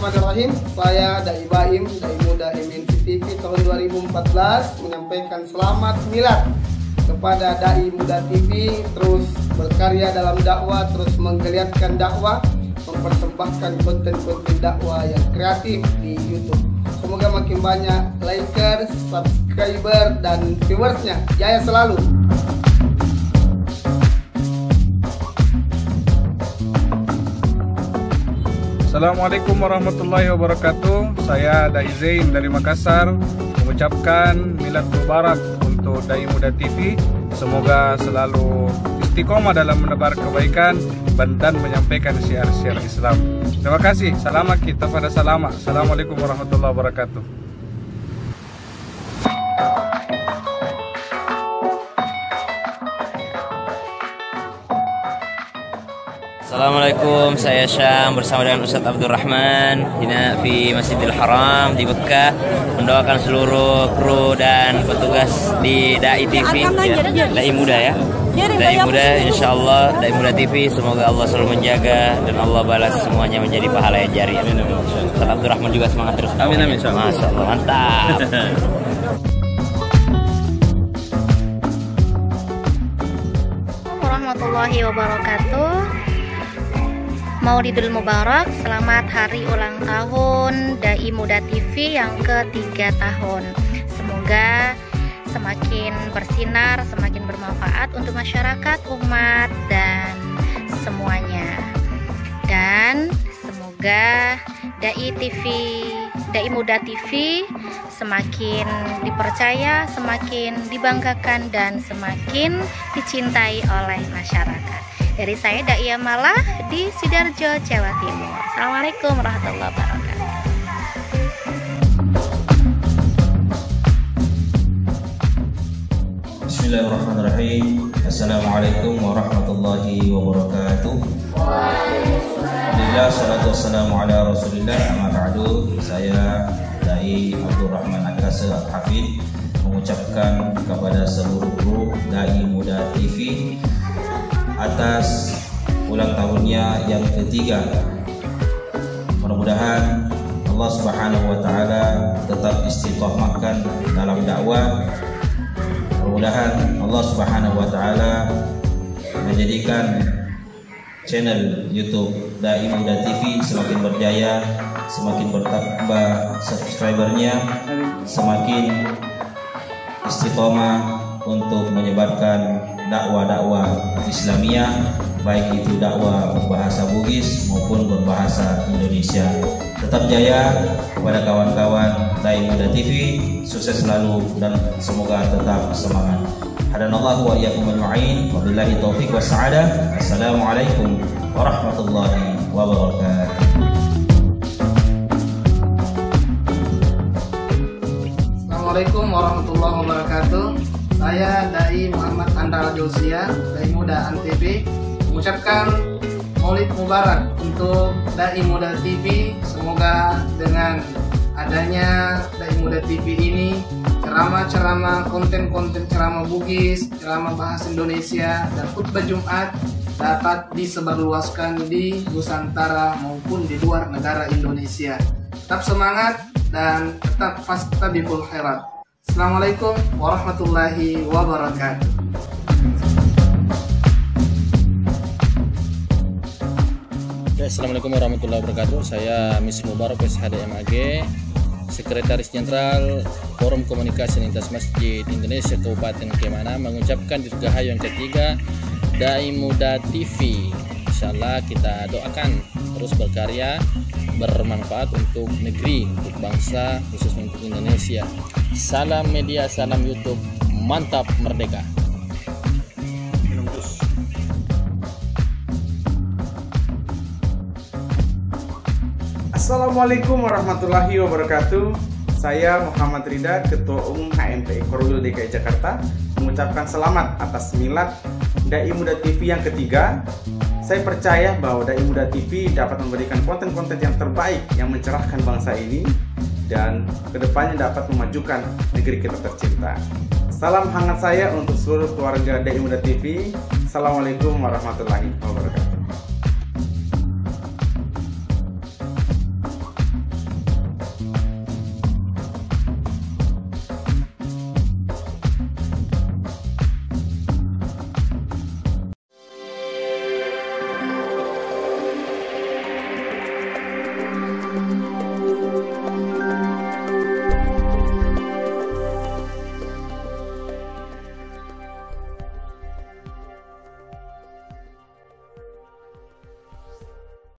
Bismillahirrahmanirrahim. Saya Dai Baim, Dai Muda MNC TV tahun 2014 menyampaikan selamat milad kepada Dai Muda TV, terus berkarya dalam dakwah, terus menggeliatkan dakwah, mempersembahkan konten-konten dakwah yang kreatif di YouTube. Semoga makin banyak likers, subscriber, dan viewersnya. Jaya selalu. Assalamualaikum warahmatullahi wabarakatuh. Saya Dai Zain dari Makassar mengucapkan milad mubarak untuk Dai Muda TV. Semoga selalu istiqomah dalam menebar kebaikan dan menyampaikan syiar-syiar Islam. Terima kasih. Selamat kita pada salama. Assalamualaikum warahmatullahi wabarakatuh. Assalamualaikum, saya Syam bersama dengan Ustadz Abdul Rahman di Masjidil Haram di Mekah, mendoakan seluruh kru dan petugas di Dai TV, Dai Muda ya. Dai Muda, insya Allah Dai Muda TV, semoga Allah selalu menjaga dan Allah balas semuanya menjadi pahala yang jari. Ustadz Abdul Rahman juga semangat terus. Amin amin. Masya Allah, mantap. Warahmatullahi wabarakatuh. Maulidul Mubarak, selamat hari ulang tahun Dai Muda TV yang ke-3 tahun. Semoga semakin bersinar, semakin bermanfaat untuk masyarakat, umat, dan semuanya. Dan semoga Dai Muda TV semakin dipercaya, semakin dibanggakan, dan semakin dicintai oleh masyarakat. Dari saya Dai Malah di Sidoarjo, Jawa Timur. Assalamualaikum warahmatullahi wabarakatuh. Bismillahirrahmanirrahim. Assalamualaikum warahmatullahi wabarakatuh. Alhamdulillah, salatu wassalamu ala rasulillah, amma ba'du. Saya Dai Abdul Rahman Akasa Al-Hafid mengucapkan kepada seluruh kru Dai Muda TV atas ulang tahunnya yang ke-3. Mudah-mudahan Allah Subhanahu wa taala tetap istiqomahkan dalam dakwah. Mudah-mudahan Allah Subhanahu wa taala menjadikan channel YouTube Dai Muda TV semakin berjaya, semakin bertambah subscribernya, semakin istiqomah untuk menyebarkan dakwah-dakwah Islamiyah, baik itu dakwah berbahasa Bugis maupun berbahasa Indonesia. Tetap jaya kepada kawan-kawan Dai Muda TV, sukses selalu dan semoga tetap semangat. Hadanallahu wa iyyakum ajma'in. Wabillahi taufiq wassadah. Assalamualaikum warahmatullahi wabarakatuh. Assalamualaikum warahmatullahi wabarakatuh. Saya Dai Muhammad Andal Josia, Dai Muda ANTB, mengucapkan Maulid Mubarak untuk Dai Muda TV. Semoga dengan adanya Dai Muda TV ini, ceramah-ceramah, konten-konten ceramah Bugis, ceramah bahasa Indonesia, dan khutbah Jumat dapat disebarluaskan di Nusantara maupun di luar negara Indonesia. Tetap semangat dan tetap fastabiqul khairat. Assalamualaikum warahmatullahi wabarakatuh. Assalamualaikum warahmatullahi wabarakatuh. Saya Mis Mubarak SHD MAG, Sekretaris Jenderal Forum Komunikasi Lintas Masjid Indonesia Kabupaten Kemana, mengucapkan dirgahayu yang ke-3 Dai Muda TV. Insyaallah kita doakan terus berkarya, bermanfaat untuk negeri, untuk bangsa, khususnya untuk Indonesia. Salam media, salam YouTube, mantap merdeka. Assalamualaikum warahmatullahi wabarakatuh. Saya Muhammad Rida, Ketua Umum HMPI Korwil DKI Jakarta, mengucapkan selamat atas milad Dai Muda TV yang ke-3. Saya percaya bahwa Dai Muda TV dapat memberikan konten-konten yang terbaik yang mencerahkan bangsa ini dan kedepannya dapat memajukan negeri kita tercinta. Salam hangat saya untuk seluruh keluarga Dai Muda TV. Assalamualaikum warahmatullahi wabarakatuh.